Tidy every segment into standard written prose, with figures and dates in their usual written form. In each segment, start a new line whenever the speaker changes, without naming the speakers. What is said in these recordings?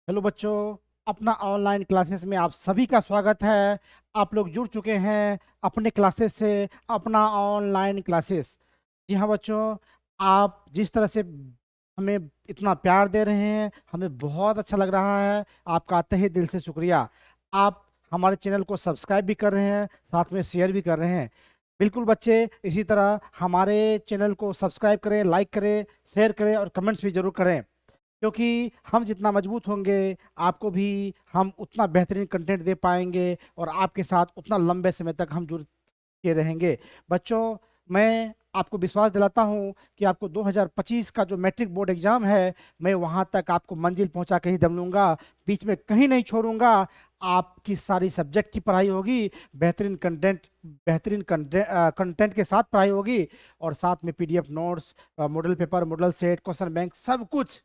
Hello बच्चों, अपना online classes में आप सभी का स्वागत है। आप लोग जुड़ चुके हैं अपने क्लासेस से, अपना ऑनलाइन क्लासेस। जी हाँ बच्चों, आप जिस तरह से हमें इतना प्यार दे रहे हैं, हमें बहुत अच्छा लग रहा है। आपका तहे दिल से शुक्रिया। आप हमारे चैनल को सब्सक्राइब भी कर रहे हैं, साथ में शेयर भी कर रहे हैं। बिल्कुल बच्चे, इसी तरह हमारे चैनल को सब्सक्राइब करें, लाइक करें, शेयर करें और कमेंट्स भी ज़रूर करें, क्योंकि हम जितना मजबूत होंगे आपको भी हम उतना बेहतरीन कंटेंट दे पाएंगे और आपके साथ उतना लंबे समय तक हम जुड़ के रहेंगे। बच्चों, मैं आपको विश्वास दिलाता हूं कि आपको 2025 का जो मैट्रिक बोर्ड एग्जाम है, मैं वहां तक आपको मंजिल पहुंचा के ही दम लूंगा, बीच में कहीं नहीं छोड़ूंगा। आपकी सारी सब्जेक्ट की पढ़ाई होगी, बेहतरीन कंटेंट कंटेंट के साथ पढ़ाई होगी, और साथ में PDF notes, model paper, model set, question bank, सब कुछ,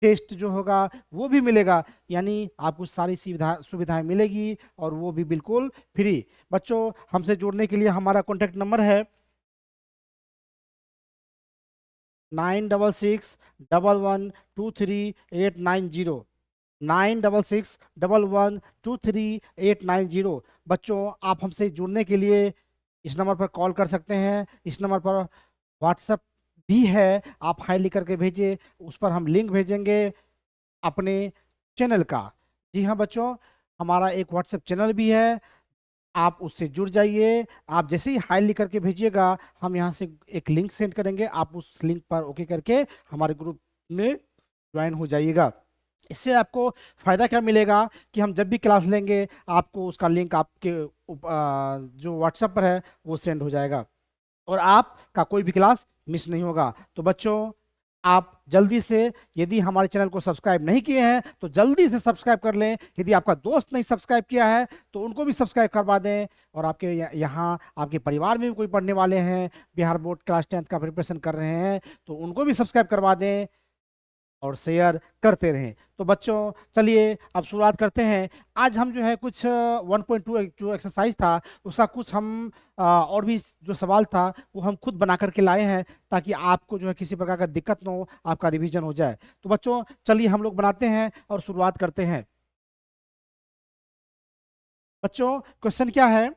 टेस्ट जो होगा वो भी मिलेगा। यानी आपको सारी सुविधाएं मिलेगी और वो भी बिल्कुल फ्री। बच्चों, हमसे जुड़ने के लिए हमारा कॉन्टैक्ट नंबर है 9661123890। 9661123890। बच्चों, आप हमसे जुड़ने के लिए इस नंबर पर कॉल कर सकते हैं। इस नंबर पर व्हाट्सएप भी है, आप हाई लिख करके भेजिए, उस पर हम लिंक भेजेंगे अपने चैनल का। जी हाँ बच्चों, हमारा एक व्हाट्सएप चैनल भी है, आप उससे जुड़ जाइए। आप जैसे ही हाई लिख करके भेजिएगा, हम यहाँ से एक लिंक सेंड करेंगे, आप उस लिंक पर ओके करके हमारे ग्रुप में ज्वाइन हो जाइएगा। इससे आपको फायदा क्या मिलेगा कि हम जब भी क्लास लेंगे आपको उसका लिंक आपके जो व्हाट्सएप पर है वो सेंड हो जाएगा और आपका कोई भी क्लास मिस नहीं होगा। तो बच्चों, आप जल्दी से, यदि हमारे चैनल को सब्सक्राइब नहीं किए हैं तो जल्दी से सब्सक्राइब कर लें। यदि आपका दोस्त नहीं सब्सक्राइब किया है तो उनको भी सब्सक्राइब करवा दें। और आपके यहाँ आपके परिवार में भी कोई पढ़ने वाले हैं, बिहार बोर्ड क्लास 10th का प्रिपरेशन कर रहे हैं, तो उनको भी सब्सक्राइब करवा दें और शेयर करते रहें। तो बच्चों, चलिए अब शुरुआत करते हैं। आज हम जो है कुछ 1.2 जो एक्सरसाइज था उसका कुछ हम और भी जो सवाल था वो हम खुद बना करके लाए हैं, ताकि आपको जो है किसी प्रकार का दिक्कत ना हो, आपका रिवीजन हो जाए। तो बच्चों, चलिए हम लोग बनाते हैं और शुरुआत करते हैं। बच्चों, क्वेश्चन क्या है?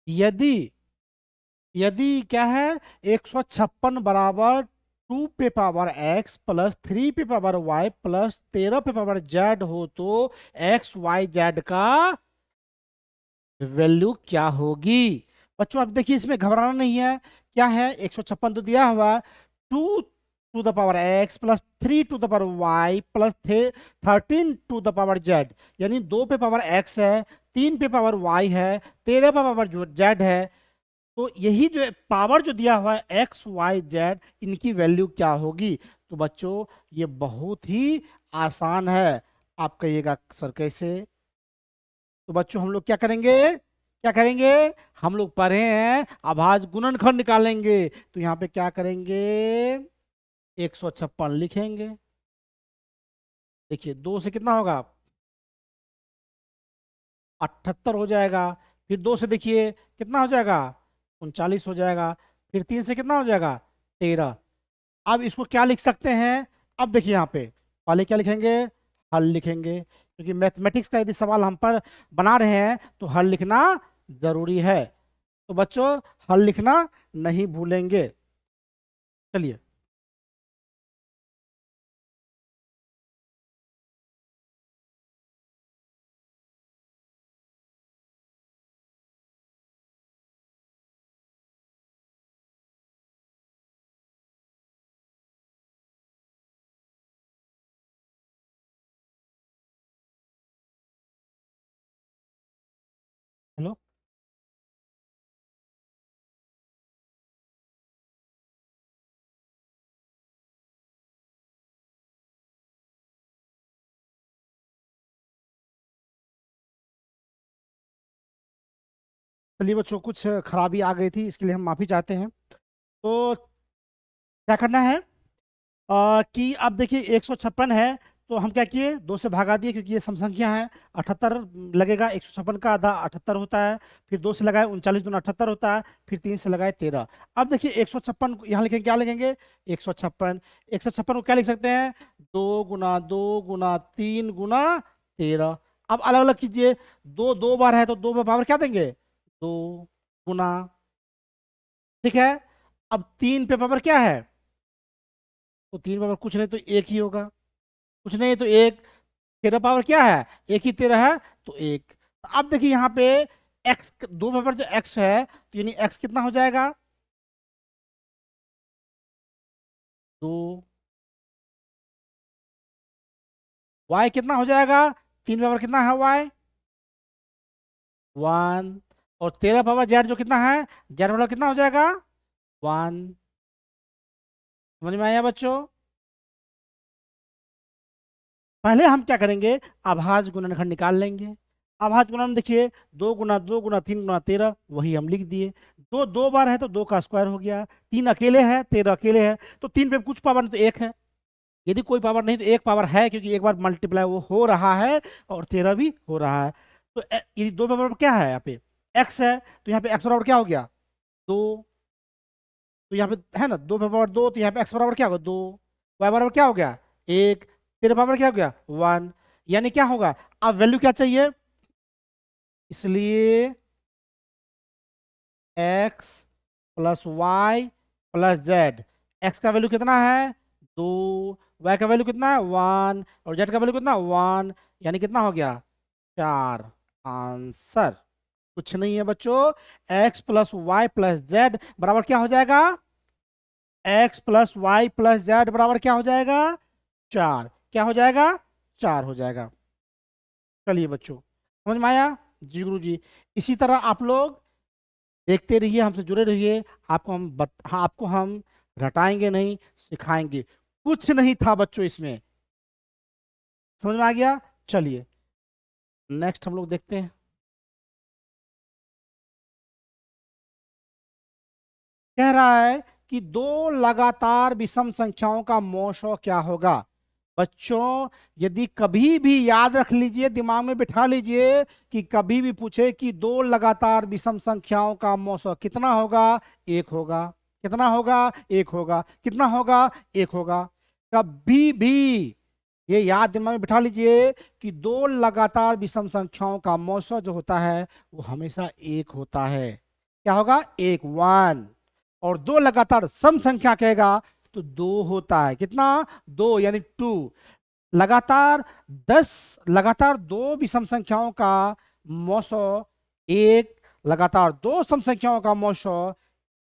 यदि यदि क्या है, 156 बराबर 2 पे पावर x प्लस 3 पे पावर y प्लस 13 पे पावर z हो, तो एक्स वाई जेड का वैल्यू क्या होगी? बच्चों, अब देखिए, इसमें घबराना नहीं है। क्या है, 156 तो दिया हुआ, 2 to the power x plus 3 to the power y plus 13 to the power z, यानी 2 पे पावर x है, 3 पे पावर y है, 13 पे पावर जो z है। तो यही जो पावर जो दिया हुआ है एक्स वाई जेड, इनकी वैल्यू क्या होगी? तो बच्चों, ये बहुत ही आसान है। आप कहिएगा सर कैसे? तो बच्चों, हम लोग क्या करेंगे, क्या करेंगे? हम लोग पढ़े हैं अभाज्य गुणनखंड निकालेंगे। तो यहाँ पे क्या करेंगे, 156 लिखेंगे। देखिए, 2 से कितना होगा, 78 हो जाएगा। फिर 2 से देखिए कितना हो जाएगा, 39 हो जाएगा। फिर 3 से कितना हो जाएगा, 13। अब इसको क्या लिख सकते हैं? अब देखिए यहाँ पे पहले क्या लिखेंगे, हल लिखेंगे, क्योंकि मैथमेटिक्स का यदि सवाल हम पर बना रहे हैं तो हल लिखना जरूरी है। तो बच्चों, हल लिखना नहीं भूलेंगे। चलिए, हेलो। चलिए बच्चों, कुछ खराबी आ गई थी, इसके लिए हम माफी चाहते हैं। तो क्या करना है कि अब देखिए 156 है, तो हम क्या किए, 2 से भगा दिए क्योंकि ये सम संख्या है। 78 लगेगा, 156 का आधा 78 होता है। फिर 2 से लगाए 39 दूना 78 होता है। फिर 3 से लगाए 13। अब देखिए 156 यहाँ लिखेंगे, क्या लिखेंगे 156। 156 को क्या लिख सकते हैं, 2 गुना 2 गुना 3 गुना 13। अब अलग अलग कीजिए, दो दो बार है तो दो बार पावर क्या देंगे, 2 गुना, ठीक है। अब 3 पे पावर क्या है, तो 3 पावर कुछ नहीं तो एक ही होगा, कुछ नहीं तो एक। 13 पावर क्या है, एक ही 13 है तो एक। अब देखिए यहाँ पे x, दो पावर जो x है तो यानी x कितना हो जाएगा, 2। y कितना हो जाएगा, 3 पावर कितना है y, 1। और 13 पावर z जो कितना है, z वाला कितना हो जाएगा, 1। समझ में आया बच्चों। पहले हम क्या करेंगे, अभाज्य गुणनखंड निकाल लेंगे। अभाज्य गुणन देखिए, 2 गुना 2 गुना 3 गुना 13, वही हम लिख दिए। दो दो बार है तो 2 का स्क्वायर हो गया। 3 अकेले है, 13 अकेले है, तो 3 पे कुछ पावर नहीं तो एक है। यदि कोई पावर नहीं तो एक पावर है, क्योंकि एक बार मल्टीप्लाई वो हो रहा है और 13 भी हो रहा है। तो यदि दो पावर क्या है, यहाँ पे x है, तो यहाँ पे x बराबर क्या हो गया, 2। तो यहाँ पे है ना 2 पावर 2, तो यहाँ पे x बराबर क्या होगा, 2। y बराबर क्या हो गया, 1। 13 पावर क्या हो गया, 1। यानी क्या होगा, अब वैल्यू क्या चाहिए, इसलिए x plus y plus z. X का वैल्यू कितना है, 2। y का वैल्यू कितना है, 1। और z का वैल्यू कितना, 1। यानी कितना हो गया, 4। आंसर कुछ नहीं है बच्चों, x plus y plus z बराबर क्या हो जाएगा, x plus y plus z बराबर क्या हो जाएगा, 4। क्या हो जाएगा, 4 हो जाएगा। चलिए बच्चों, समझ में आया, जी गुरु जी। इसी तरह आप लोग देखते रहिए, हमसे जुड़े रहिए। हाँ, आपको हम रटाएंगे नहीं, सिखाएंगे। कुछ नहीं था बच्चों इसमें, समझ में आ गया। चलिए नेक्स्ट हम लोग देखते हैं। कह रहा है कि दो लगातार विषम संख्याओं का मौशो क्या होगा। बच्चों यदि कभी भी याद रख लीजिए, दिमाग में बिठा लीजिए कि कभी भी पूछे कि दो लगातार विषम संख्याओं का मौशो कितना होगा, एक होगा। कितना होगा, एक होगा। कितना होगा, एक होगा। कभी भी ये याद दिमाग में बिठा लीजिए कि दो लगातार विषम संख्याओं का मौशो जो होता है वो हमेशा एक होता है। क्या होगा, एक, 1। और दो लगातार सम संख्या कहेगा तो 2 होता है। कितना, 2 यानी 2। लगातार 10, लगातार दो विषम संख्याओं का मौशो एक, लगातार दो सम संख्याओं का मौशो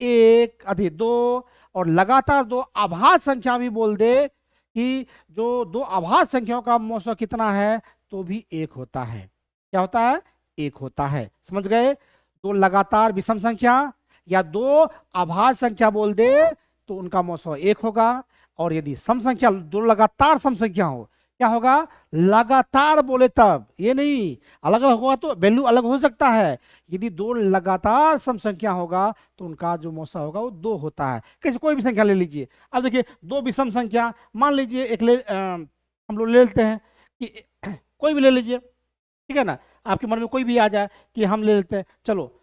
एक अधिक 2। और लगातार दो आभाज्य संख्या भी बोल दे कि जो दो आभाज्य संख्याओं का मौशो कितना है तो भी एक होता है। क्या होता है, एक होता है। समझ गए, दो लगातार विषम संख्या या दो आभाज्य संख्या बोल दे तो उनका मौसो एक होगा। और यदि सम संख्या, दो लगातार सम संख्या हो, क्या होगा, लगातार बोले तब, ये नहीं अलग अलग होगा तो वैल्यू अलग हो सकता है। यदि दो लगातार सम संख्या होगा तो उनका जो मौसा होगा वो 2 होता है। कैसे, कोई भी संख्या ले लीजिए। अब देखिए दो विषम संख्या मान लीजिए, हम लोग ले लेते हैं कि कोई भी ले लीजिए, ठीक है ना। आपके मन में कोई भी आ जाए कि हम ले लेते हैं, चलो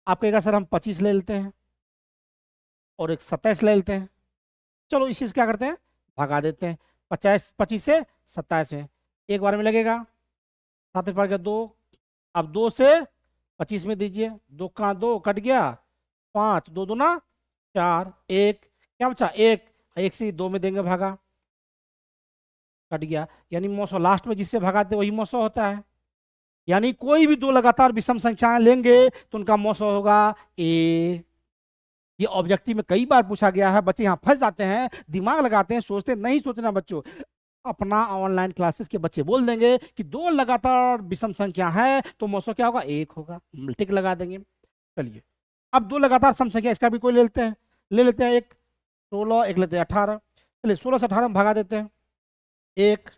आप कहेगा सर हम 25 ले लेते हैं और एक 27 ले लेते हैं। चलो इसी से क्या करते हैं, भगा देते हैं। 25 से 27 में एक बार में लगेगा, 7 में पड़ गया 2। अब 2 से 25 में दीजिए, 2 का 2 कट गया, 5, 2 दूना 4, 1 क्या बचा, 1। 1 से 2 में देंगे भागा, कट गया। यानी मौसो लास्ट में जिससे भगाते वही मौसो होता है। यानी कोई भी दो लगातार विषम संख्याएं लेंगे तो उनका मौसो होगा ए। ये ऑब्जेक्टिव में कई बार पूछा गया है, बच्चे यहाँ फंस जाते हैं, दिमाग लगाते हैं, सोचते नहीं, सोचना बच्चों। अपना ऑनलाइन क्लासेस के बच्चे बोल देंगे कि दो लगातार विषम संख्या है तो मौसो क्या होगा, एक होगा, टिक लगा देंगे। चलिए अब दो लगातार सम संख्या, इसका भी कोई ले लेते हैं, ले लेते हैं एक 16, एक लेते हैं 18। चलिए 16 से 18 में भगा देते हैं, एक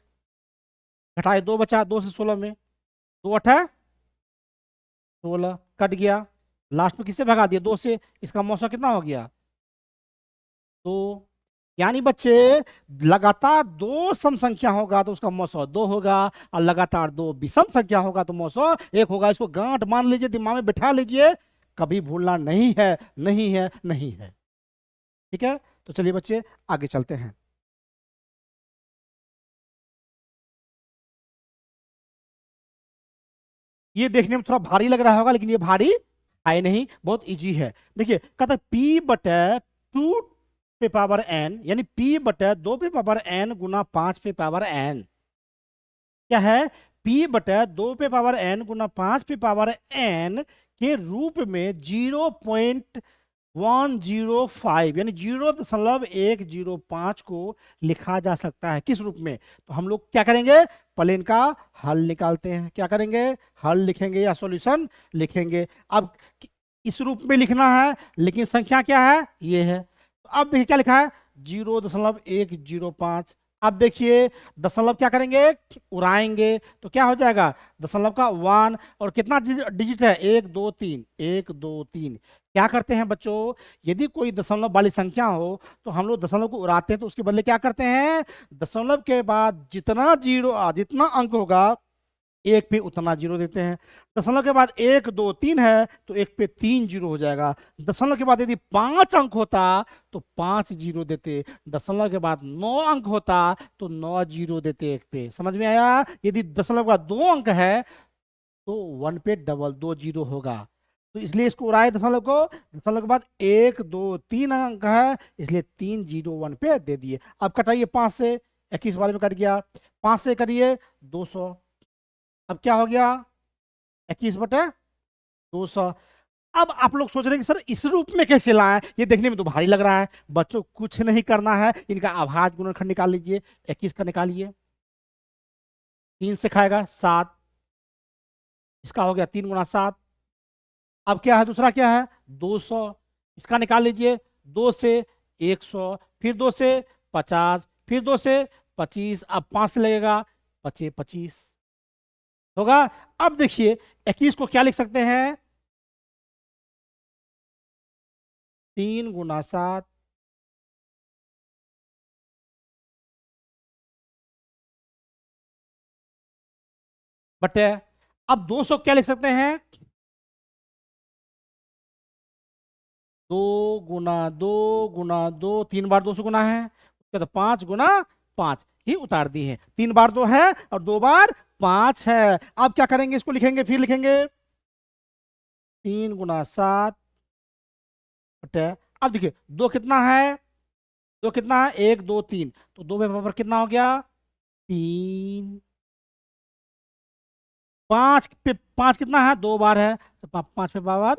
घटाए 2 बचा, 2 से 16 में 2 8 16 कट गया। लास्ट में किससे भगा दिया, 2 से। इसका मौसम कितना हो गया, 2। यानी बच्चे लगातार दो सम संख्या होगा तो उसका मौसो दो होगा, और लगातार दो विषम संख्या होगा तो मौसो एक होगा। इसको गांठ मान लीजिए, दिमाग में बिठा लीजिए, कभी भूलना नहीं है, नहीं है, नहीं है। ठीक है, तो चलिए बच्चे आगे चलते हैं। ये देखने में थोड़ा भारी लग रहा होगा, लेकिन ये भारी है नहीं, बहुत इजी है। देखिए कहता है पी बटे टू पे पावर एन, यानी पी बटे दो पे पावर एन गुना पांच पे पावर एन। क्या है? p बटे दो पे पावर n गुना पांच पे पावर n के रूप में 0.105 यानी 0.105 को लिखा जा सकता है। किस रूप में? तो हम लोग क्या करेंगे, प्लेन का हल निकालते हैं। क्या करेंगे? हल लिखेंगे या सॉल्यूशन लिखेंगे। अब इस रूप में लिखना है, लेकिन संख्या क्या है? ये है। तो अब देखिए क्या लिखा है, 0.105। अब देखिए दशमलव क्या करेंगे, उड़ाएंगे, तो क्या हो जाएगा, दशमलव का वन, और कितना डिजिट है, एक दो तीन, एक दो तीन। क्या करते हैं बच्चों, यदि कोई दशमलव वाली संख्या हो तो हम लोग दशमलव को उड़ाते हैं, तो उसके बदले क्या करते हैं, दशमलव के बाद जितना अंक होगा एक पे उतना जीरो देते हैं। दशमलव के बाद एक दो तीन है तो एक पे तीन जीरो हो जाएगा। दशमलव के बाद यदि पांच अंक होता तो पांच जीरो देते। दशमलव के बाद नौ अंक होता तो नौ जीरो देते एक पे। समझ में आया? यदि दशमलव का दो अंक है तो वन पे डबल दो जीरो होगा। तो इसलिए इसको उड़ाए दशमलव को, दशमलव के बाद एक दो तीन अंक है, इसलिए तीन जीरो वन पे दे दिए। अब कटाइए, पांच से 21 वाले में कट गया, पांच से करिए 200। अब क्या हो गया, 21/200। अब आप लोग सोच रहे हैं कि सर इस रूप में कैसे लाएं, ये देखने में तो भारी लग रहा है। बच्चों कुछ नहीं करना है, इनका अभाज्य गुणनखंड निकाल लीजिए। 21 का निकालिए, 3 से खाएगा 7, इसका हो गया 3 × 7। अब क्या है, दूसरा क्या है, 200, इसका निकाल लीजिए। 2 से 100, फिर 2 से 50, फिर 2 से 25, अब 5 से लगेगा 25 25 होगा। अब देखिए 21 को क्या लिख सकते हैं, 3 × 7 बटे, अब 200 क्या लिख सकते हैं, 2 × 2 × 2, 3 बार 200 गुना है, उसके तो 5 × 5 ही उतार दी है। 3 बार 2 है और 2 बार 5 है। अब क्या करेंगे, इसको लिखेंगे, फिर लिखेंगे 3 × 7 बटे, अब देखिए दो कितना है, दो कितना है, एक दो तीन, तो दो में बराबर कितना हो गया, 3। पांच पे पांच कितना है, 2 बार है, तो पांच पे पावर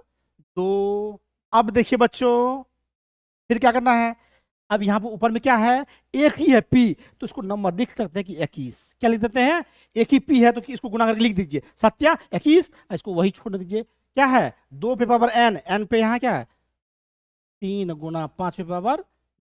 2। अब देखिए बच्चों फिर क्या करना है, अब यहाँ पर ऊपर में क्या है, एक ही है पी, तो इसको नंबर लिख सकते हैं कि 21। क्या लिख देते हैं, एक ही पी है तो इसको गुना करके लिख दीजिए, सत्या 21, इसको वही छोड़ दीजिए। क्या है, 2 पे पावर एन, एन पे यहाँ क्या है, 3 × 5 पे पावर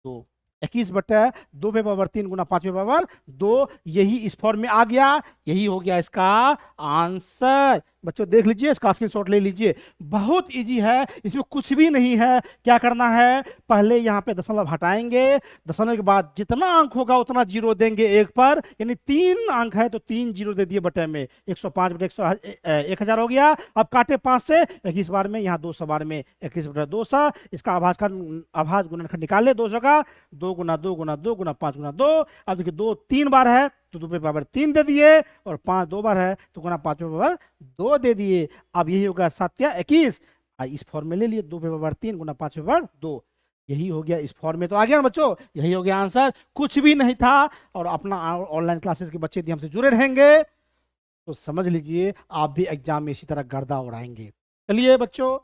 2, 21/2 पे पावर 3 × 5 पे पावर 2। यही इस फॉर्म में आ गया, यही हो गया इसका आंसर। बच्चों देख लीजिए, इसका स्क्रीनशॉट ले लीजिए, बहुत इजी है, इसमें कुछ भी नहीं है। क्या करना है, पहले यहाँ पे दशमलव हटाएंगे, दशमलव के बाद जितना अंक होगा उतना जीरो देंगे एक पर, यानी 3 अंक है तो 3 जीरो दे दिए बटे में, 105/1000 हो गया। अब काटे 5 से, 21 बार में, यहाँ 200 बार में, 21/200। इसका आभाज्य गुणनखंड निकाल ले 200 का, 2 × 2 × 2 × 5 × 2। अब देखिए 2 3 बार है तो 2 पे पावर 3 दे दिए, और 5 2 बार है तो गुना 5 पे पावर 2 दे दिए। अब यही होगा 7 या 21, इस फॉर्म में ले लिए, 2 पे पावर 3 गुना 5 पे पावर 2, यही हो गया इस फॉर्म में। तो आ गया ना बच्चों, यही हो गया आंसर, कुछ भी नहीं था। और अपना ऑनलाइन क्लासेस के बच्चे यदि हमसे जुड़े रहेंगे तो समझ लीजिए आप भी एग्जाम में इसी तरह गर्दा उड़ाएंगे। चलिए बच्चों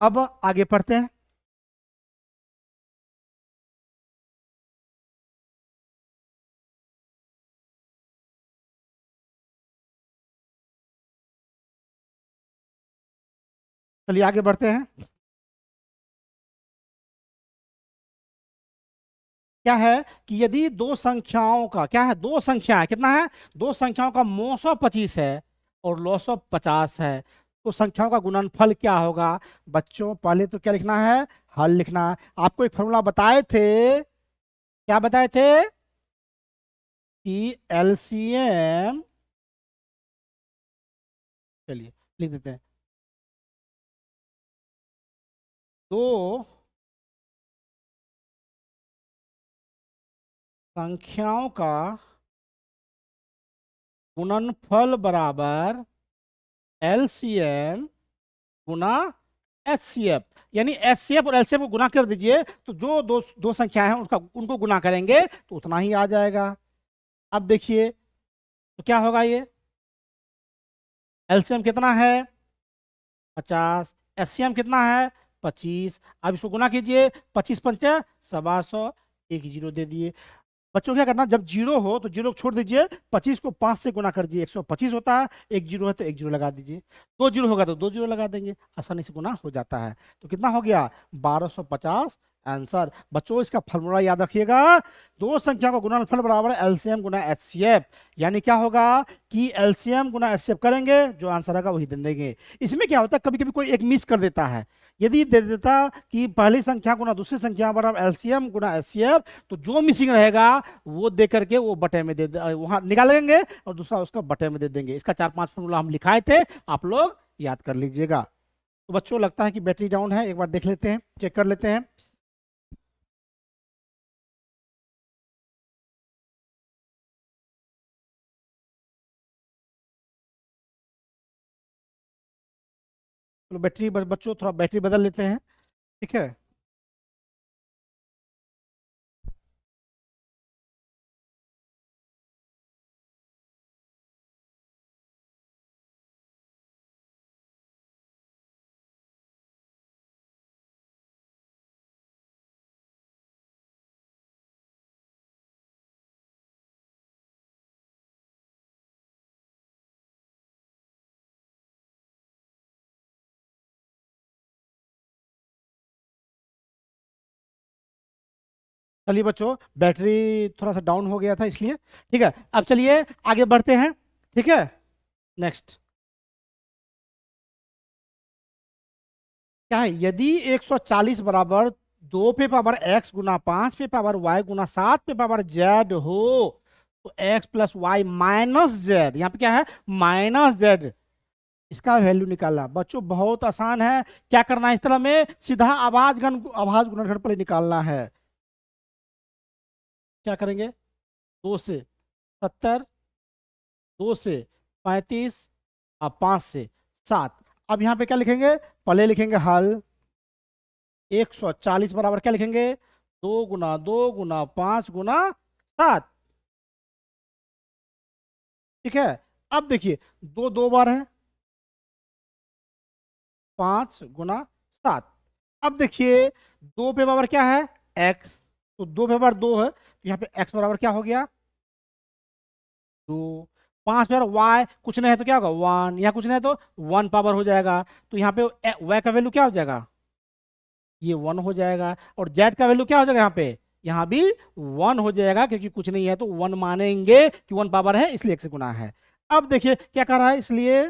अब आगे पढ़ते हैं। चलिए आगे बढ़ते हैं। क्या है कि यदि दो संख्याओं का, क्या है, दो संख्या है, कितना है, दो संख्याओं का मौसो 25 है और लौसो 50 है, तो संख्याओं का गुणनफल क्या होगा। बच्चों पहले तो क्या लिखना है, हल लिखना है। आपको एक फॉर्मूला बताए थे, क्या बताए थे कि एलसीएम, चलिए लिख देते हैं, दो संख्याओं का गुणनफल बराबर एलसीएम गुना एचसीएफ। यानी एचसीएफ और एलसीएफ को गुना कर दीजिए, तो जो दो दो संख्याएं हैं उसका उनको गुना करेंगे तो उतना ही आ जाएगा। अब देखिए तो क्या होगा, ये एलसीएम कितना है 50, एचसीएम कितना है 25। अब इसको गुना कीजिए, 25 पंचे 125, एक जीरो दे दिए। बच्चों क्या करना, जब जीरो हो तो जीरो को छोड़ दीजिए, 25 को 5 से गुना कर दीजिए, 125 होता है, एक जीरो है तो एक जीरो लगा दीजिए, दो जीरो होगा तो दो जीरो लगा देंगे, आसानी से गुना हो जाता है। तो कितना हो गया 1250 आंसर। बच्चों इसका फॉर्मूला याद रखिएगा, दो संख्या का गुणनफल बराबर एलसीएम गुना एचसीएफ। यानी क्या होगा कि एलसीएम गुना एचसीएफ करेंगे, जो आंसर आएगा वही दे देंगे। इसमें क्या होता है, कभी कभी कोई एक मिस कर देता है, यदि दे देता कि पहली संख्या गुना दूसरी संख्या बराबर एलसीएम गुना एचसीएफ, तो जो मिसिंग रहेगा वो दे करके वो बटे में दे वहां निकालेंगे और दूसरा उसका बटे में दे देंगे। इसका 4-5 फॉर्मूला हम लिखाए थे, आप लोग याद कर लीजिएगा। तो बच्चों लगता है कि बैटरी डाउन है, एक बार देख लेते हैं, चेक कर लेते हैं। चलो बैटरी बच्चों थोड़ा बैटरी बदल लेते हैं, ठीक है। चलिए बच्चों बैटरी थोड़ा सा डाउन हो गया था इसलिए, ठीक है। अब चलिए आगे बढ़ते हैं, ठीक है। नेक्स्ट क्या है, यदि 140 बराबर 2 पे पावर x गुना 5 पे पावर y गुना 7 पे पावर z हो, तो x plus y minus z, यहाँ पे क्या है माइनस जेड, इसका वैल्यू निकालना। बच्चों बहुत आसान है, क्या करना है इस तरह में, सीधा आभाज गुणनफल निकालना है। क्या करेंगे, 2 से 70, 2 से 35 और 5 से 7। अब यहाँ पे क्या लिखेंगे, पहले लिखेंगे हल, 140 बराबर क्या लिखेंगे 2 गुना 5 गुना 7, ठीक है। अब देखिए दो दो बार है, 5 गुना 7। अब देखिए 2 पे पावर क्या है x, तो 2 पे पावर 2 है, तो यहाँ पे x बराबर क्या हो गया 2। 5 पे y कुछ नहीं है तो क्या होगा 1, यहाँ कुछ नहीं है तो 1 पावर हो जाएगा, तो यहाँ पे y का वैल्यू क्या हो जाएगा, ये 1 हो जाएगा। और z का वैल्यू क्या हो जाएगा, यहाँ पे यहाँ भी 1 हो जाएगा, क्योंकि कुछ नहीं है तो 1 मानेंगे कि 1 पावर है, इसलिए x से गुना है। अब देखिए क्या कर रहा है, इसलिए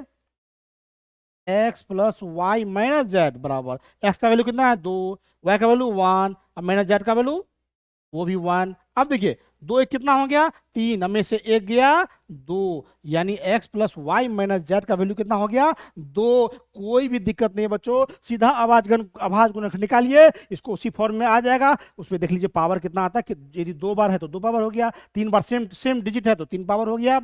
x plus y minus z बराबर, x का वैल्यू कितना है 2, y का वैल्यू 1, अब माइनस जेड का वैल्यू वो भी 1। अब देखिए 2 एक कितना हो गया 3, अब में से एक गया 2, यानी x plus y minus z का वैल्यू कितना हो गया 2। कोई भी दिक्कत नहीं है बच्चों, सीधा आभाज गुणनखंड निकालिए, इसको उसी फॉर्म में आ जाएगा। उसमें देख लीजिए पावर कितना आता है, कि यदि 2 बार है तो 2 पावर हो गया, 3 बार सेम सेम डिजिट है तो 3 पावर हो गया,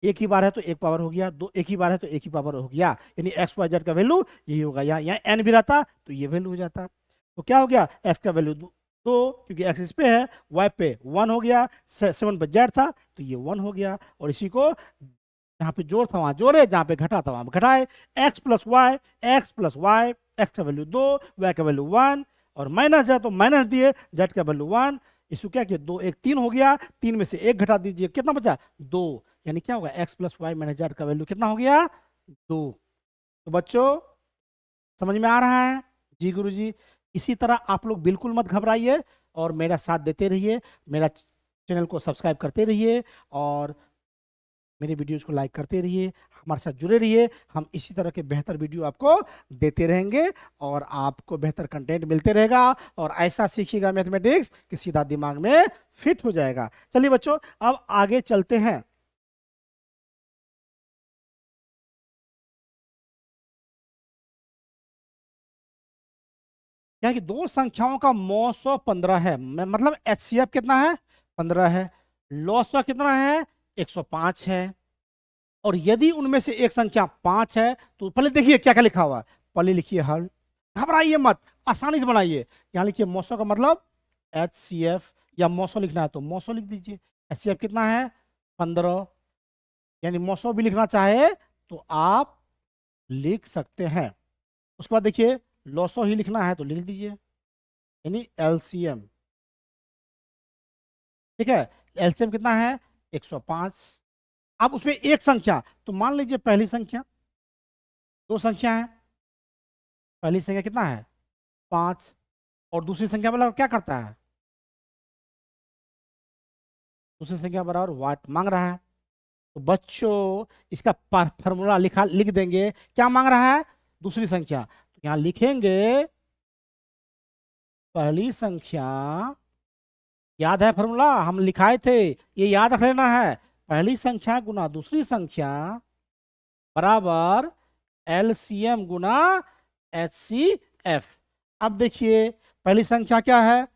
एक ही बार है तो एक पावर हो गया, दो एक ही बार है तो एक ही पावर हो गया, यानी एक्स वाई जेड का वैल्यू यही होगा। यहाँ एन भी रहता तो ये वैल्यू हो जाता। तो क्या हो गया एक्स का वैल्यू 2, क्योंकि एक्स इस पे है, वाई पे 1 हो गया, 7 पे जेड था तो ये 1 हो गया। और इसी को जहाँ पे जोड़ था वहां जोड़े, जहाँ पे घटा था वहां घटाए, x plus y, x plus y, x का वैल्यू 2, वाई का वैल्यू 1, और माइनस जेड तो माइनस दिए, जेड का वैल्यू 1। इसको क्या किया 2 1 3 हो गया, 3 में से एक घटा दीजिए, कितना बचा 2, यानी क्या होगा x plus y minus z का वैल्यू कितना हो गया 2। तो बच्चों समझ में आ रहा है, जी गुरुजी। इसी तरह आप लोग बिल्कुल मत घबराइए और मेरा साथ देते रहिए, मेरा चैनल को सब्सक्राइब करते रहिए और मेरे वीडियोज को लाइक करते रहिए। हमारे साथ जुड़े रहिए, हम इसी तरह के बेहतर वीडियो आपको देते रहेंगे और आपको बेहतर कंटेंट मिलते रहेगा और ऐसा सीखिएगा मैथमेटिक्स कि सीधा दिमाग में फिट हो जाएगा। चलिए बच्चों, अब आगे चलते हैं। क्या कि दो संख्याओं का मौसो 15 है, मतलब एचसीएफ कितना है? 15 है। लॉसवा कितना है? 105 है। और यदि उनमें से एक संख्या 5 है तो पहले देखिए क्या क्या लिखा हुआ है, पहले लिखिए हल, घबराइए मत, आसानी से बनाइए। यहां लिखिए मौसो का मतलब एचसीएफ, या मौसो लिखना है तो मौसो लिख दीजिए। एचसीएफ कितना है? 15। यानी मौसो भी लिखना चाहे तो आप लिख सकते हैं। उसके बाद देखिए लॉसो ही लिखना है तो लिख दीजिए, यानी एलसीएम। ठीक है, एलसीएम कितना है? 105। अब उसमें एक संख्या, तो मान लीजिए पहली संख्या, दो संख्या है, पहली संख्या कितना है? 5, और दूसरी संख्या बराबर क्या करता है? दूसरी संख्या बराबर वाट मांग रहा है। तो बच्चों इसका फॉर्मूला लिख देंगे। क्या मांग रहा है? दूसरी संख्या, तो यहां लिखेंगे पहली संख्या, याद है फॉर्मूला हम लिखाए थे, ये याद रख लेना है। पहली संख्या गुना दूसरी संख्या बराबर एलसीएम गुना एचसीएफ। अब देखिए पहली संख्या क्या है?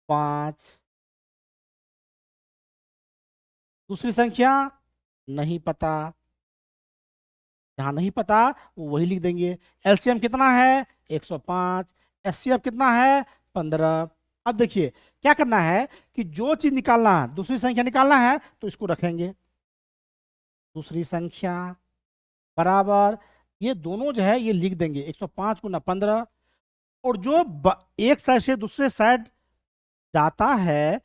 5। दूसरी संख्या नहीं पता, जहां नहीं पता वो वही लिख देंगे। एलसीएम कितना है? 105। एचसीएफ कितना है? 15। अब देखिए क्या करना है कि जो चीज निकालना है, दूसरी संख्या निकालना है तो इसको रखेंगे, दूसरी संख्या बराबर, ये दोनों जो है ये लिख देंगे 105 गुना 15। और जो एक साइड से दूसरे साइड जाता है,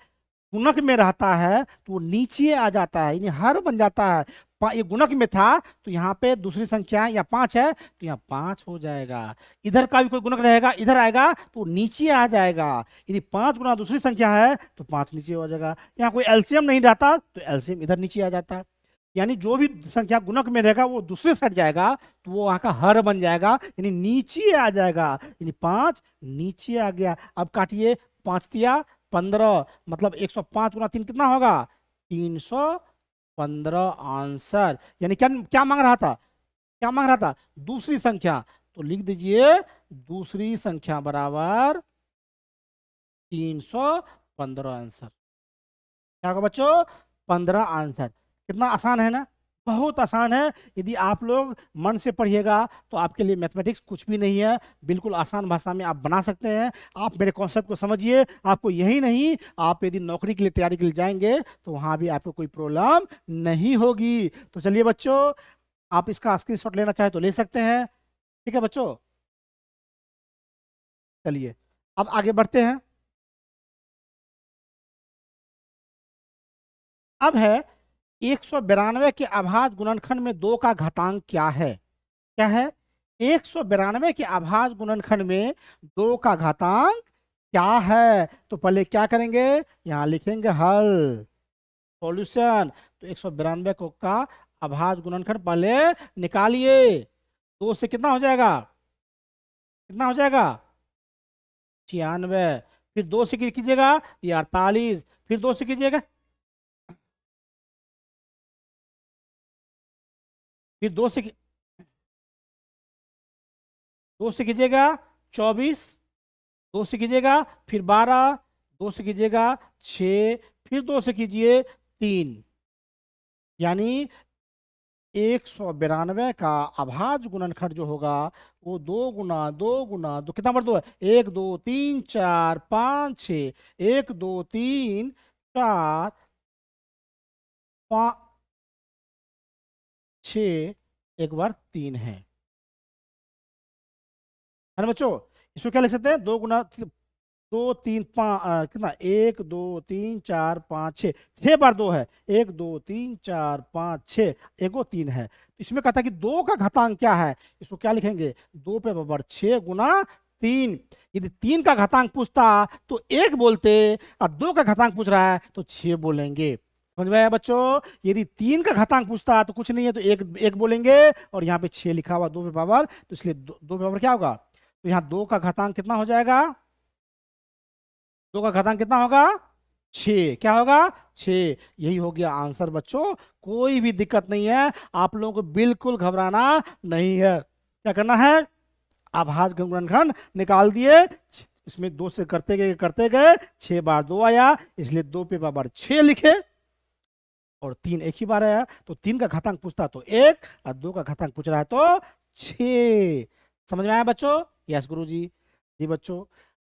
गुणक में रहता है तो वो नीचे आ जाता है, यानी हर बन जाता है। ये गुणक में था तो यहाँ पे दूसरी संख्या या 5 है तो यहाँ 5 हो जाएगा। इधर का भी कोई गुणक रहेगा, इधर आएगा तो नीचे आ जाएगा। यदि 5 गुना दूसरी संख्या है तो 5 नीचे हो जाएगा। यहाँ कोई एलसीएम नहीं रहता तो एलसीएम इधर नीचे आ जाता। यानी जो भी संख्या गुणक में रहेगा वो दूसरे साइड जाएगा तो वो वहां का हर बन जाएगा, यानी नीचे आ जाएगा। यानी 5 नीचे आ गया। अब काटिए, 5 तिया 15, मतलब 105 गुना 3 कितना होगा? 315 आंसर। यानी क्या क्या मांग रहा था? क्या मांग रहा था? दूसरी संख्या, तो लिख दीजिए दूसरी संख्या बराबर 315 आंसर। क्या होगा बच्चों? 15 आंसर। कितना आसान है ना, बहुत आसान है। यदि आप लोग मन से पढ़िएगा तो आपके लिए मैथमेटिक्स कुछ भी नहीं है, बिल्कुल आसान भाषा में आप बना सकते हैं। आप मेरे कॉन्सेप्ट को समझिए। आपको यही नहीं, आप यदि नौकरी के लिए तैयारी के लिए जाएंगे तो वहां भी आपको कोई प्रॉब्लम नहीं होगी। तो चलिए बच्चों, आप इसका स्क्रीनशॉट लेना चाहे तो ले सकते हैं। ठीक है बच्चों, चलिए अब आगे बढ़ते हैं। अब है 192 के अभाज्य गुणनखंड में 2 का घातांक क्या है? क्या है? 192 के अभाज्य गुणनखंड में 2 का घातांक क्या है? तो पहले क्या करेंगे, यहां लिखेंगे हल, सॉल्यूशन। तो 192 को का अभाज्य गुणनखंड पहले निकालिए। 2 से कितना हो जाएगा? कितना हो जाएगा? 96। फिर 2 से कीजिएगा ये 48, फिर 2 से कीजिएगा, फिर 2 से कीजिएगा 24, 2 से कीजिएगा फिर 12, 2 से कीजिएगा 6, फिर 2 से कीजिए 3। यानी 192 का अभाज्य गुणनखंड जो होगा वो 2 गुना 2 गुना 2, कितना बार 2 है? 1 2 3 4 5 6, 1 2 3 4 5 6, एक बार 3 है ना बच्चों? इसको क्या लिख सकते हैं? 2 गुना 2 3 5, कितना? 1 2 3 4 5 6, 6 बार 2 है। 1 2 3 4 5 6, एगो 3 है। तो इसमें कहता है कि 2 का घातांक क्या है? इसको क्या लिखेंगे? 2 पे बराबर 6 गुना 3। यदि 3 का घातांक पूछता तो 1 बोलते, और 2 का घातांक पूछ रहा है तो 6 बोलेंगे। समझ में आया बच्चों? यदि 3 का घातांक पूछता है तो कुछ नहीं है, तो एक एक बोलेंगे, और यहाँ पे 6 लिखा हुआ 2 पे पावर, तो इसलिए 2 पे पावर क्या होगा, तो यहाँ 2 का घातांक कितना हो जाएगा, 2 का घातांक कितना होगा, 6। क्या होगा, 6। यही हो गया आंसर बच्चों। कोई भी दिक्कत नहीं है, आप लोगों को बिल्कुल घबराना नहीं है। क्या करना है, आभास गुणनखंड निकाल दिए, इसमें 2 से करते गए 6 बार 2 आया, इसलिए 2 पे पावर 6 लिखे, और 3 एक ही बार आया, तो 3 का घातांक पूछता तो 1, और 2 का घातांक पूछ रहा है तो 6। समझ में आया बच्चों? यस गुरुजी। जी बच्चों,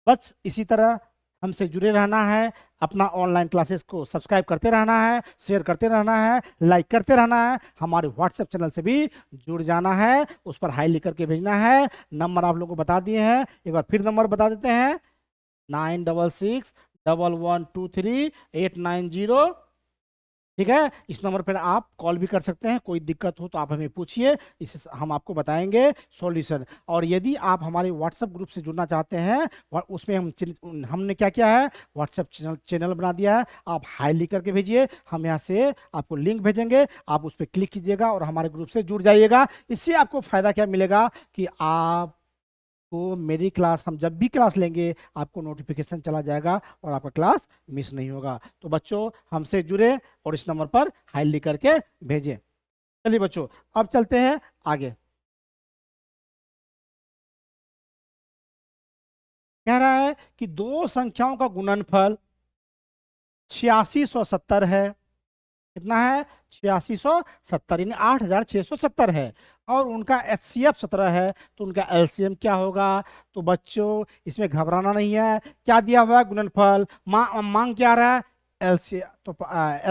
बस इसी तरह हमसे जुड़े रहना है, अपना ऑनलाइन क्लासेस को सब्सक्राइब करते रहना है, शेयर करते रहना है, लाइक करते रहना है, हमारे व्हाट्सएप चैनल से भी जुड़ जाना है, उस पर हाई लिख करके भेजना है। नंबर आप लोगों को बता दिए हैं, एक बार फिर नंबर बता देते हैं, 96611123 890। ठीक है, इस नंबर पर आप कॉल भी कर सकते हैं, कोई दिक्कत हो तो आप हमें पूछिए, इसे हम आपको बताएंगे सॉल्यूशन। और यदि आप हमारे व्हाट्सएप ग्रुप से जुड़ना चाहते हैं, उसमें हमने क्या किया है, व्हाट्सएप चैनल बना दिया है, आप हाई लिख करके भेजिए, हम यहाँ से आपको लिंक भेजेंगे, आप उस पर क्लिक कीजिएगा और हमारे ग्रुप से जुड़ जाइएगा। इससे आपको फायदा क्या मिलेगा कि आप को मेरी क्लास, हम जब भी क्लास लेंगे आपको नोटिफिकेशन चला जाएगा और आपका क्लास मिस नहीं होगा। तो बच्चों हमसे जुड़े और इस नंबर पर हाई लिख करके भेजें। चलिए बच्चों, अब चलते हैं आगे। कह रहा है कि दो संख्याओं का गुणनफल 8670 है। कितना है, 8670, यानी 8670 है, और उनका HCF 17 है, तो उनका LCM क्या होगा। तो बच्चों इसमें घबराना नहीं है, क्या दिया हुआ है, गुणनफल मांग क्या रहा है, LCM, तो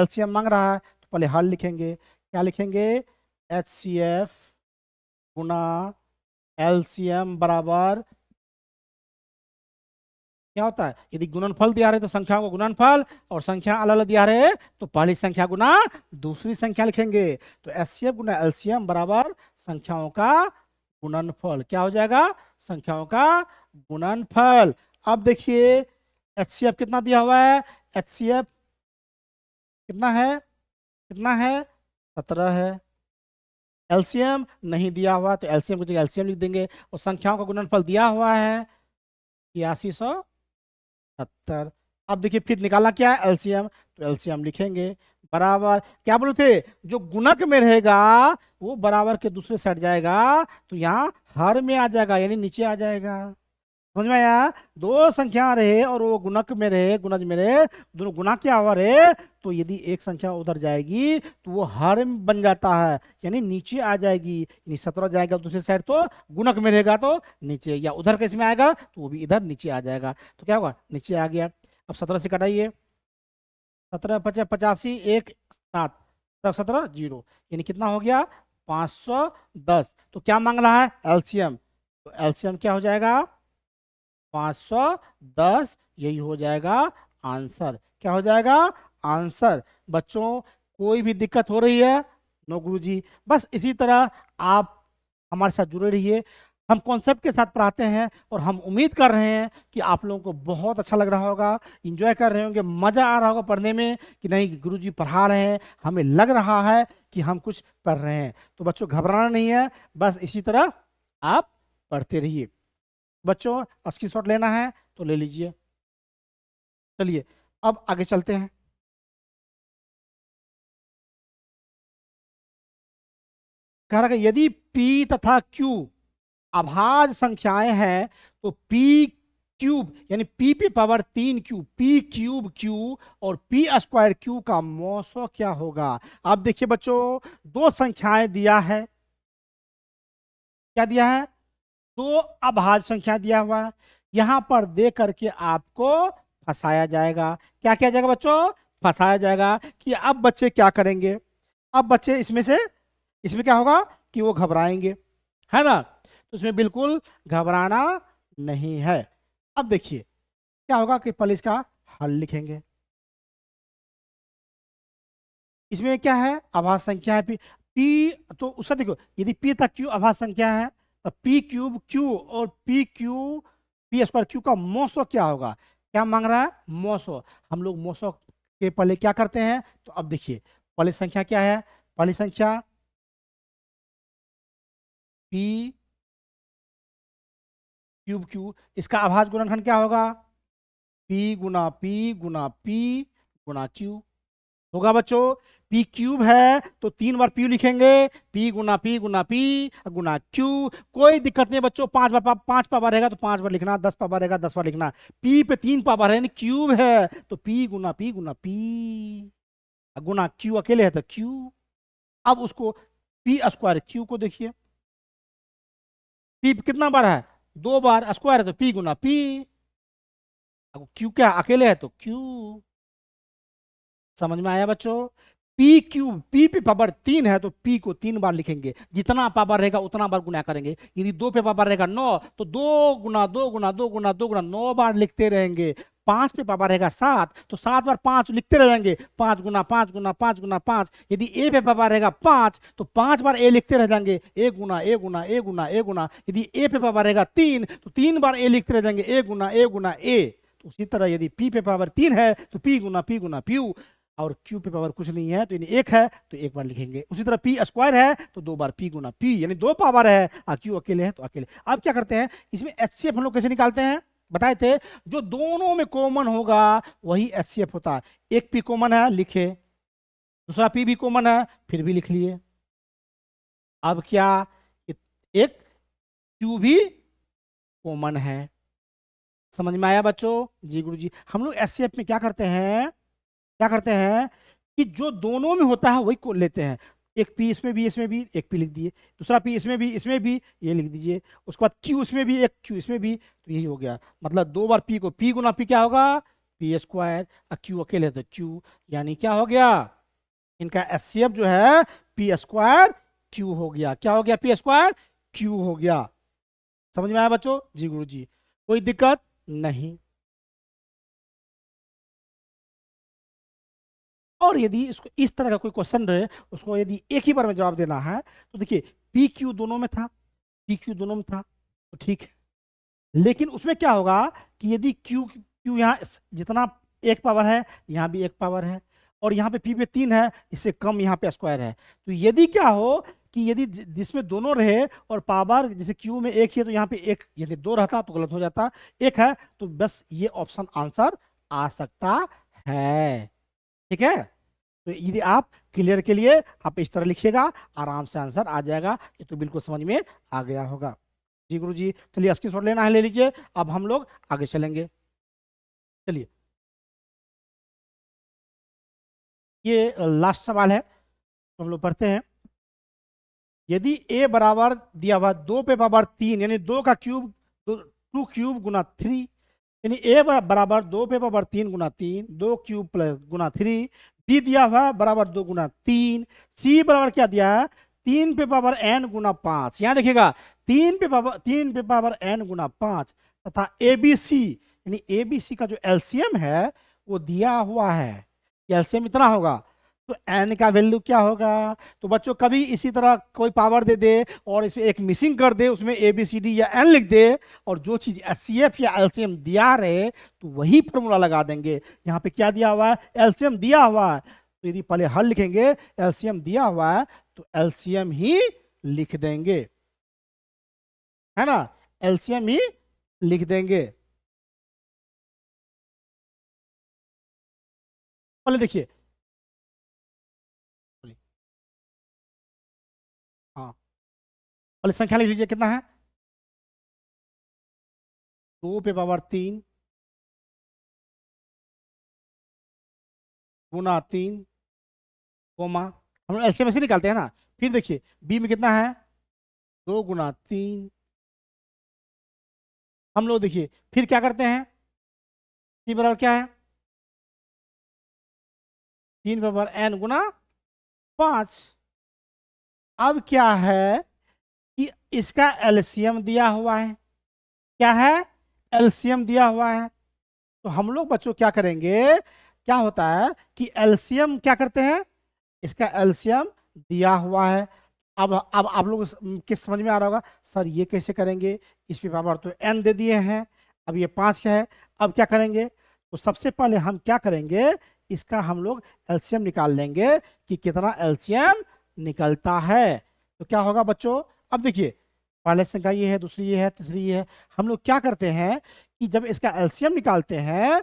LCM मांग रहा है, तो पहले हल लिखेंगे, क्या लिखेंगे, HCF गुना LCM बराबर क्या होता है, यदि गुणनफल दिया रहे तो संख्याओं को गुणनफल, और संख्या अलग अलग दिया रहे तो पहली संख्या गुना दूसरी संख्या लिखेंगे। तो HCF गुना LCM बराबर संख्याओं का गुणनफल, क्या हो जाएगा, संख्याओं का गुणनफल। अब देखिए HCF कितना दिया हुआ है, HCF कितना है, कितना है, 17 है। LCM नहीं दिया हुआ, तो LCM की जगह LCM लिख देंगे, और संख्याओं का गुणनफल दिया हुआ है 8670। अब देखिए फिर निकालना क्या है, LCM, तो LCM लिखेंगे बराबर, क्या बोले थे, जो गुणक में रहेगा वो बराबर के दूसरे साइड जाएगा, तो यहाँ हर में आ जाएगा, यानी नीचे आ जाएगा। समझ में आया, दो संख्या रहे और वो गुणक में रहे, गुणज में रहे, दोनों गुणा क्या हुआ रहे, तो यदि एक संख्या उधर जाएगी तो वो हर में बन जाता है, यानी नीचे आ जाएगी, यानी 17 जाएगा दूसरे साइड तो गुणक में रहेगा तो नीचे, या उधर कैसे में आएगा तो वो भी इधर नीचे आ जाएगा, तो क्या होगा, नीचे आ गया। अब 17 से कटाइए, 17 50 85 1 7, 17 0, यानी कितना हो गया, 510। तो क्या मांग रहा है, LCM, तो LCM क्या हो जाएगा, 510, यही हो जाएगा आंसर। क्या हो जाएगा, आंसर। बच्चों कोई भी दिक्कत हो रही है, नो गुरुजी, बस इसी तरह आप हमारे साथ जुड़े रहिए, हम कॉन्सेप्ट के साथ पढ़ाते हैं, और हम उम्मीद कर रहे हैं कि आप लोगों को बहुत अच्छा लग रहा होगा, इंजॉय कर रहे होंगे, मजा आ रहा होगा पढ़ने में, कि नहीं गुरुजी पढ़ा रहे हैं, हमें लग रहा है कि हम कुछ पढ़ रहे हैं। तो बच्चों घबराना नहीं है, बस इसी तरह आप पढ़ते रहिए। बच्चों स्क्रीनशॉट लेना है तो ले लीजिए। चलिए अब आगे चलते हैं। कह रहा है कि यदि P तथा Q अभाज्य संख्याएं हैं तो P क्यूब, यानी P पे power 3 Q, P cube Q और P स्क्वायर Q का मौसो क्या होगा। आप देखिए बच्चों, दो संख्याएं दिया है, क्या दिया है, दो अभाज्य संख्या दिया हुआ है, यहां पर दे करके आपको फंसाया जाएगा। क्या किया जाएगा बच्चों, फंसाया जाएगा, कि अब बच्चे क्या करेंगे, अब बच्चे इसमें क्या होगा कि वो घबराएंगे, है ना, तो इसमें बिल्कुल घबराना नहीं है। अब देखिए क्या होगा कि पहले इसका हल लिखेंगे, इसमें क्या है, आभाज्य संख्या है पी, तो उसका देखो, यदि P तक Q आभाज्य संख्या है तो P क्यूब Q और P स्क्वायर Q का मौसो क्या होगा, क्या मांग रहा है, मौसो। हम लोग मौसो के पहले क्या करते हैं, तो अब देखिए पहली संख्या क्या है, पहली संख्या p क्यूब क्यू, इसका अभाज्य गुणनखंड क्या होगा, p गुना p गुना p गुना q होगा बच्चों। p क्यूब है तो 3 बार p लिखेंगे, p गुना p गुना q। कोई दिक्कत नहीं बच्चों, 5 पावर रहेगा तो 5 बार लिखना, 10 पावर रहेगा 10 बार लिखना। p पे 3 पावर है, यानी क्यूब है तो p गुना p गुना q अकेले है तो q। अब उसको p स्क्वायर q को देखिए, p कितना बार है, 2 बार, स्क्वायर है तो p गुना p, q क्या अकेले है तो q। समझ में आया बच्चों। p क्यूब, p पे पावर 3 है तो p को 3 बार लिखेंगे, जितना पावर रहेगा उतना बार गुना करेंगे। यदि 2 पे पावर रहेगा 9 तो 2 गुना 2 गुना 2 गुना 2 गुना 9 बार लिखते रहेंगे। 5 पे पावर रहेगा 7 तो 7 बार 5 लिखते रहेंगे, 5 गुना 5 गुना 5 गुना 5। यदि a पे पावर रहेगा 5 तो 5 बार a लिखते रह जाएंगे, a Guna a Guna a Guna a गुना। यदि a पे पावर रहेगा 3 तो 3 बार a लिखते रह जाएंगे, a Guna a Guna a। तो उसी तरह यदि p पे पावर 3 है तो p गुना p और q पे पावर कुछ नहीं है तो यानी 1 है तो 1 बार लिखेंगे। उसी तरह p स्क्वायर है तो 2 बार p गुना p, यानी 2 पावर है और q अकेले है तो अकेले। अब क्या करते हैं, इसमें HCF हम लोग कैसे निकालते हैं, बताए थे, जो दोनों में कॉमन होगा वही HCF होता है। एक p कॉमन है लिखे, दूसरा p भी कॉमन है फिर भी लिख लिए। अब क्या, एक q भी कॉमन है। समझ में आया बच्चों। जी गुरुजी, हम लोग HCF में क्या करते हैं, कि जो दोनों में होता है वही को लेते हैं। एक p इसमें भी एक p लिख दिए, दूसरा p इसमें भी ये लिख दीजिए, उसके बाद q इसमें भी एक q इसमें भी, तो यही हो गया। मतलब 2 बार p को p गुना p क्या होगा, p स्क्वायर, और q अकेले तो q, यानी क्या हो गया, इनका HCF जो है p स्क्वायर q हो गया। क्या हो गया, p स्क्वायर q हो गया। समझ में आया बच्चों। जी गुरुजी, कोई दिक्कत नहीं। और यदि इसको इस तरह का कोई क्वेश्चन रहे, उसको यदि एक ही बार में जवाब देना है तो देखिए पी क्यू दोनों में था, तो ठीक है। लेकिन उसमें क्या होगा कि यदि क्यू क्यू यहाँ जितना एक पावर है यहाँ भी एक पावर है, और यहाँ पे पी पे 3 है, इससे कम यहाँ पे स्क्वायर है। तो यदि क्या हो कि यदि जिसमें दोनों रहे और पावर जैसे क्यू में एक ही है तो यहाँ पे एक, यदि 2 रहता तो गलत हो जाता, एक है तो बस ये ऑप्शन आंसर आ सकता है। ठीक है, तो यदि आप क्लियर के लिए आप इस तरह लिखिएगा, आराम से आंसर आ जाएगा। ये तो बिल्कुल समझ में आ गया होगा। जी गुरु जी, चलिए स्क्रीनशॉट लेना है ले लीजिए। अब हम लोग आगे चलेंगे। चलिए, ये लास्ट सवाल है तो हम लोग पढ़ते हैं। यदि a बराबर दिया हुआ 2 पे पावर 3 यानी 2 का क्यूब 2 क्यूब गुना 3, यानी a बराबर 2 पे पावर 3 गुना 3, 2 क्यूब प्लस गुना 3, b दिया हुआ बराबर 2 गुना 3, c बराबर क्या दिया है 3 पे पावर n गुना 5। यहां देखिएगा 3 पे पावर n गुना 5 तथा abc यानी abc का जो एलसीएम है वो दिया हुआ है। एलसीएम इतना होगा तो n का वैल्यू क्या होगा। तो बच्चों कभी इसी तरह कोई पावर दे दे और इसमें एक मिसिंग कर दे, उसमें ए बी सी डी या n लिख दे, और जो चीज HCF या एलसीएम दिया रहे तो वही फॉर्मूला लगा देंगे। यहाँ पे क्या दिया हुआ है, एलसीएम दिया हुआ है, तो यदि पहले हल लिखेंगे एलसीएम दिया हुआ है तो एलसीएम ही लिख देंगे, है ना, एलसीएम ही लिख देंगे। पहले देखिए, हाँ पहले संख्या लिख लीजिए, कितना है 2 पे पावर 3 गुना 3 कोमा, हम लोग एलसीएम ऐसे निकालते हैं ना। फिर देखिए बी में कितना है 2 गुना 3, हम लोग देखिए फिर क्या करते हैं, सी बराबर क्या है 3 बराबर n गुना 5। अब क्या है कि इसका एलसीएम दिया हुआ है, क्या है एलसीएम दिया हुआ है, तो हम लोग बच्चों क्या करेंगे, क्या होता है कि एलसीएम क्या करते हैं, इसका एलसीएम दिया हुआ है। अब आप लोग किस समझ में आ रहा होगा, सर ये कैसे करेंगे, इस पे पावर तो n दे दिए हैं, अब ये 5 का है, अब क्या करेंगे, तो सबसे पहले हम क्या करेंगे इसका हम लोग एलसीएम निकाल लेंगे कि कितना एलसीएम निकलता है। तो क्या होगा बच्चों, अब देखिए पहले संख्या ये है, दूसरी ये है, तीसरी ये है। हम लोग क्या करते हैं कि जब इसका एलसीएम निकालते हैं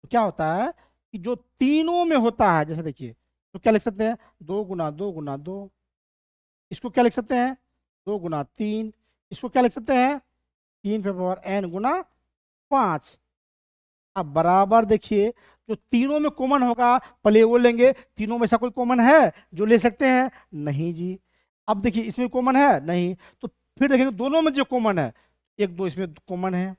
तो क्या होता है कि जो तीनों में होता है, जैसे देखिए तो क्या लिख सकते हैं, 2 गुना 2 गुना 2। इसको क्या लिख सकते हैं, 2 गुना 3। इसको क्या लिख सकते हैं, 3 पे पावर n गुना 5। अब बराबर देखिए जो तीनों में कॉमन होगा पहले वो लेंगे। तीनों में से कोई कॉमन है जो ले सकते हैं, नहीं जी। अब देखिए इसमें कॉमन है नहीं, तो फिर देखेंगे दोनों में जो कॉमन है, 1 2 इसमें कॉमन है,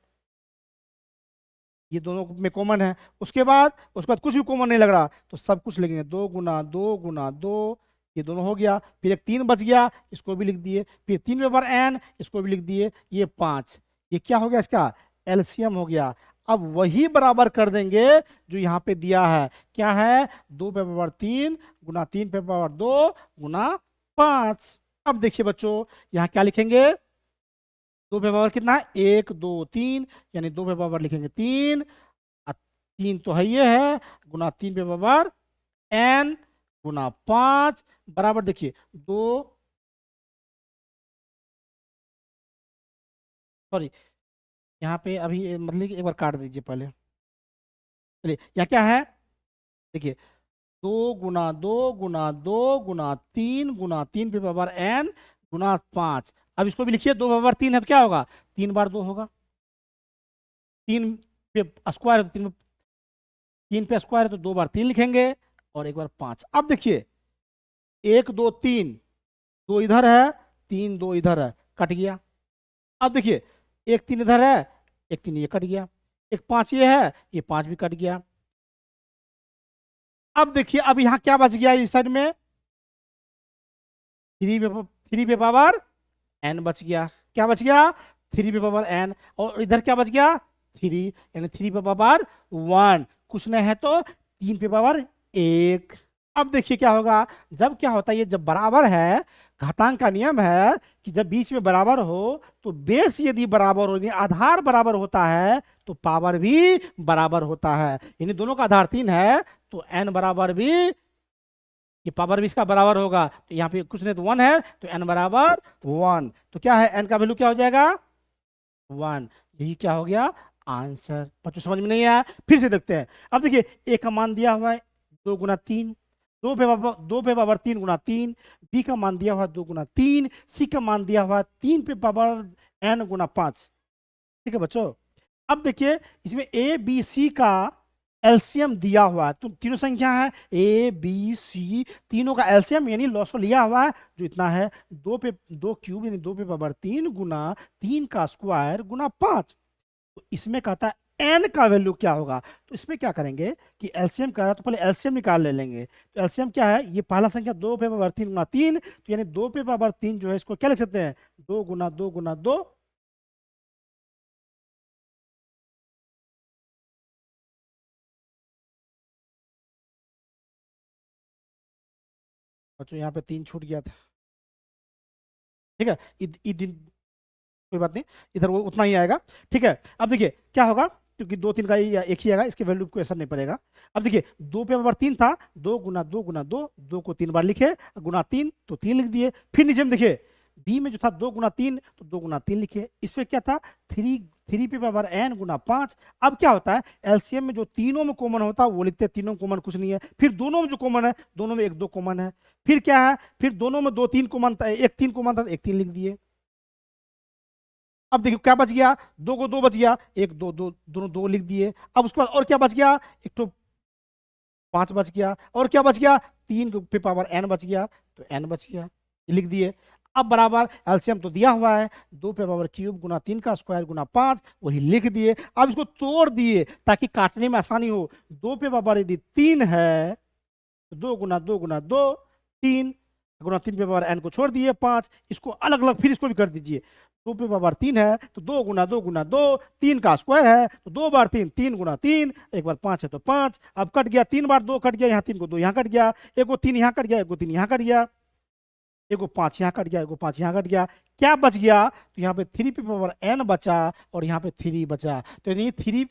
ये दोनों में कॉमन है। उसके बाद कुछ भी कॉमन नहीं लग रहा तो सब कुछ लिखेंगे, 2 गुना 2 गुना 2। ये दोनों हो गया, फिर एक 3 बच गया, इसको भी लिख दिए, फिर 3 पे पावर n, इसको भी लिख दिए, ये 5। ये क्या हो गया, इसका एलसीएम हो गया। अब वही बराबर कर देंगे जो यहाँ पे दिया है, क्या है, 2 पे पावर 3 गुना 3 पे पावर 2 गुना 5। अब देखिए बच्चों यहाँ क्या लिखेंगे, 2 पे पावर कितना है, 1 2 3, यानी 2 पे पावर लिखेंगे 3, 3 तो है ये है, गुना 3 पे पावर n गुना 5 बराबर देखिए 2, सॉरी यहाँ पे अभी मतलब कि एक बार काट दीजिए पहले। चलिए यहाँ क्या है, देखिए 2 गुना 2 गुना 2 गुना 3 गुना 3 पे पावर n गुना 5। अब इसको भी लिखिए, 2 पे पावर 3 है तो क्या होगा, 3 बार 2 होगा, 3 पे स्क्वायर है तो 3 पे स्क्वायर है तो 2 बार 3 लिखेंगे और 1 बार 5। अब देखिए 1 2 3, 2 इधर है, 3 2 इधर है, कट गया। अब देखिए 1 3 इधर है, 1 3 ये कट गया, 1 5 ये है, ये 5 भी कट गया। अब देखिए अब यहाँ क्या बच गया, इस साइड में 3 पे पावर n बच गया। क्या बच गया, 3 पे पावर n, और इधर क्या बच गया, 3, यानी 3 पे पावर 1। कुछ नहीं है तो 3 पे पावर 1। अब देखिए क्या होगा, जब क्या होता है, ये जब बराबर है, घातांक का नियम है कि जब बीच में बराबर हो तो बेस यदि बराबर हो, आधार बराबर होता है तो पावर भी बराबर होता है। यानी दोनों का आधार 3 है तो n बराबर भी, ये पावर भी इसका बराबर होगा, तो यहाँ पे कुछ नहीं तो 1 है तो n बराबर 1। तो क्या है, n का वैल्यू क्या हो जाएगा, 1। यही क्या हो गया आंसर। बच्चों समझ में नहीं आया, फिर से देखते हैं। अब देखिए ए का मान दिया हुआ है 2 गुना 3, 2 पे पावर 3 गुना 3। बी का मान दिया हुआ है 2 गुना 3। सी का मान दिया हुआ है 3 पे पावर n गुना 5। ठीक है बच्चों। अब देखिए इसमें ए बी सी का एलसीएम दिया हुआ है, तो तीनों संख्या है ए बी सी, तीनों का एलसीएम यानी लॉसो लिया हुआ है जो इतना है 2 क्यूब यानी 2 पे पावर 3 गुना 3 का स्क्वायर गुना 5। तो इसमें कहता है n का वैल्यू क्या होगा, तो इसमें क्या करेंगे कि एलसीएम कर रहा है तो पहले एलसीएम निकाल ले लेंगे। तो एलसीएम क्या है, ये पहला संख्या 2 पे पावर 3 गुना 3, तो यानी 2 पे पावर 3 जो है इसको क्या लिख सकते हैं, 2 गुना 2 गुना 2। बच्चों यहाँ पे 3 छूट गया था, ठीक है, दिन कोई बात नहीं, इधर वो उतना ही आएगा। ठीक है, अब देखिए क्या होगा, क्योंकि 2 3 का एक ही आएगा, इसके वैल्यू को असर नहीं पड़ेगा। अब देखिए 2 पे पावर 3 था, 2 गुना 2 गुना 2, 2 को 3 बार लिखे, गुना 3 तो 3 लिख दिए। फिर नीचे में देखिए बी में जो था 2 गुना 3 तो 2 गुना 3 लिखे। इसमें क्या था, 3 पे पावर n गुना 5। अब क्या होता है, एलसीएम में जो तीनों में कॉमन होता है वो लिखते हैं, तीनों कॉमन कुछ नहीं है। फिर दोनों में जो कॉमन है, दोनों में 1 2 कॉमन है। फिर क्या है, फिर दोनों में 2 3 कॉमन था, 1 3 कॉमन था तो 1 3 लिख दिए। अब देखिए क्या बच गया, 2 को 2 बच गया, 1 2 2 दोनों 2 लिख दिए। अब उसके बाद और क्या बच गया, एक तो 5 बच गया, और क्या बच गया, 3 पे पावर n बच गया, तो n बच गया, ये लिख दिए। अब बराबर एलसीएम तो दिया हुआ है, 2 पे पावर 3 गुना 3 का स्क्वायर गुना 5, वही लिख दिए। अब इसको तोड़ दिए ताकि काटने में आसानी हो। 2 पे पावर यदि 3 है तो 2 गुना 2 गुना 2, 3 गुना 3 पे पावर n को छोड़ दिए 5। इसको अलग अलग फिर इसको भी कर दीजिए, 2 पे पावर 3 है तो 2 गुना 2 गुना 2, 3 का स्क्वायर है तो 2 बार 3, 3 गुना 3, 1 बार 5 है तो 5। अब कट गया, 3 बार 2 कट गया, यहाँ 3 को 2 यहाँ कट गया, 1 को 3 यहाँ कट गया, 1 को 3 यहाँ कट गया, एगो 5 यहाँ कट गया, एगो 5 यहाँ कट गया, क्या बच गया? तो यहाँ पे 3 पे पावर n बचा और यहाँ पे 3 बचा। तो यानी 3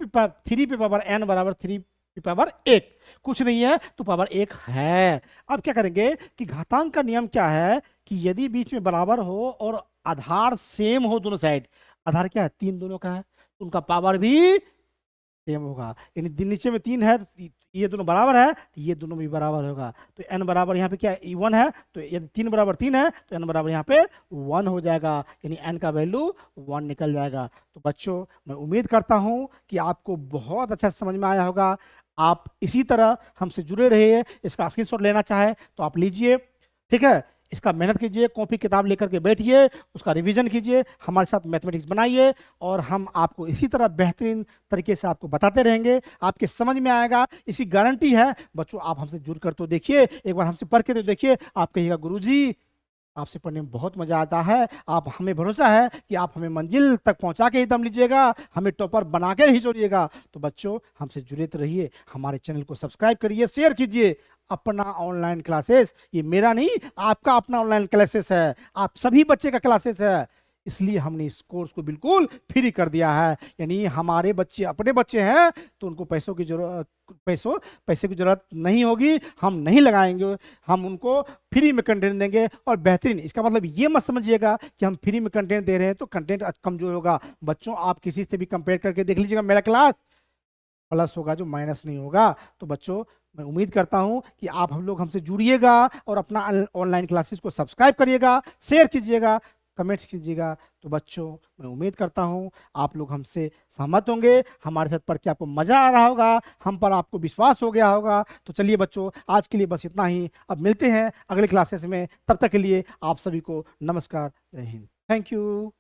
पे पावर n बराबर 3 पे पावर 1, कुछ नहीं है तो पावर 1 है। अब क्या करेंगे कि घातांक का नियम क्या है कि यदि बीच में बराबर हो और आधार सेम हो, दोनों साइड आधार क्या है 3 दोनों का है, तो उनका पावर भी सेम होगा। यानी नीचे में 3 है, ये दोनों बराबर है तो ये दोनों भी बराबर होगा। तो n बराबर यहाँ पे क्या है 1 है, तो यदि 3 बराबर 3 है तो n बराबर यहाँ पे 1 हो जाएगा, यानी n का वैल्यू 1 निकल जाएगा। तो बच्चों मैं उम्मीद करता हूँ कि आपको बहुत अच्छा समझ में आया होगा। आप इसी तरह हमसे जुड़े रहिए। इसका स्क्रीनशॉट लेना चाहे तो आप लीजिए, ठीक है। इसका मेहनत कीजिए, कॉपी किताब लेकर के बैठिए, उसका रिवीजन कीजिए, हमारे साथ मैथमेटिक्स बनाइए और हम आपको इसी तरह बेहतरीन तरीके से आपको बताते रहेंगे। आपके समझ में आएगा, इसकी गारंटी है। बच्चों आप हमसे जुड़ कर तो देखिए, एक बार हमसे पढ़ के तो देखिए, आप कहिएगा गुरुजी आपसे पढ़ने में बहुत मजा आता है। आप हमें भरोसा है कि आप हमें मंजिल तक पहुंचा के ही दम लीजिएगा, हमें टॉपर बना के ही छोड़िएगा। तो बच्चों हमसे जुड़े तो रहिए, हमारे चैनल को सब्सक्राइब करिए, शेयर कीजिए। अपना ऑनलाइन क्लासेस, ये मेरा नहीं आपका अपना ऑनलाइन क्लासेस है, आप सभी बच्चे का क्लासेस है, इसलिए हमने इस कोर्स को बिल्कुल फ्री कर दिया है। यानी हमारे बच्चे अपने बच्चे हैं तो उनको पैसे की जरूरत नहीं होगी, हम नहीं लगाएंगे, हम उनको फ्री में कंटेंट देंगे और बेहतरीन। इसका मतलब ये मत समझिएगा कि हम फ्री में कंटेंट दे रहे हैं तो कंटेंट कमजोर होगा। बच्चों आप किसी से भी कंपेयर करके देख लीजिएगा, मेरा क्लास प्लस होगा जो माइनस नहीं होगा। तो बच्चों मैं उम्मीद करता हूं कि आप हम लोग हमसे जुड़िएगा और अपना ऑनलाइन क्लासेस को सब्सक्राइब करिएगा, शेयर कीजिएगा, कमेंट्स कीजिएगा। तो बच्चों मैं उम्मीद करता हूं आप लोग हमसे सहमत होंगे, हमारे साथ पढ़ के आपको मजा आ रहा होगा, हम पर आपको विश्वास हो गया होगा। तो चलिए बच्चों आज के लिए बस इतना ही, अब मिलते हैं अगले क्लासेस में। तब तक के लिए आप सभी को नमस्कार, जय हिंद, थैंक यू।